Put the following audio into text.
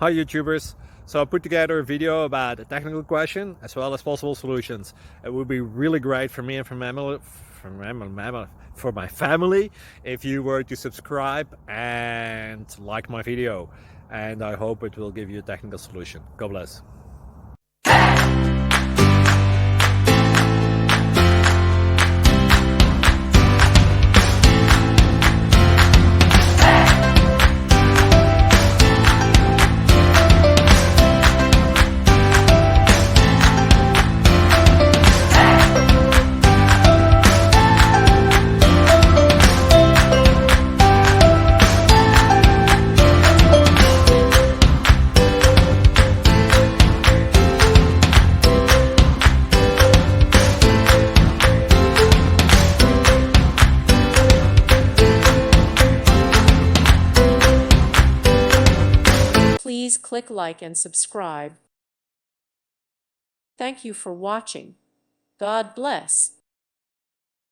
Hi YouTubers. So I put together a video about a technical question as well as possible solutions. It would be really great for me and for my family if you were to subscribe and like my video. And I hope it will give you a technical solution. God bless. Please click like and subscribe. Thank you for watching. God bless.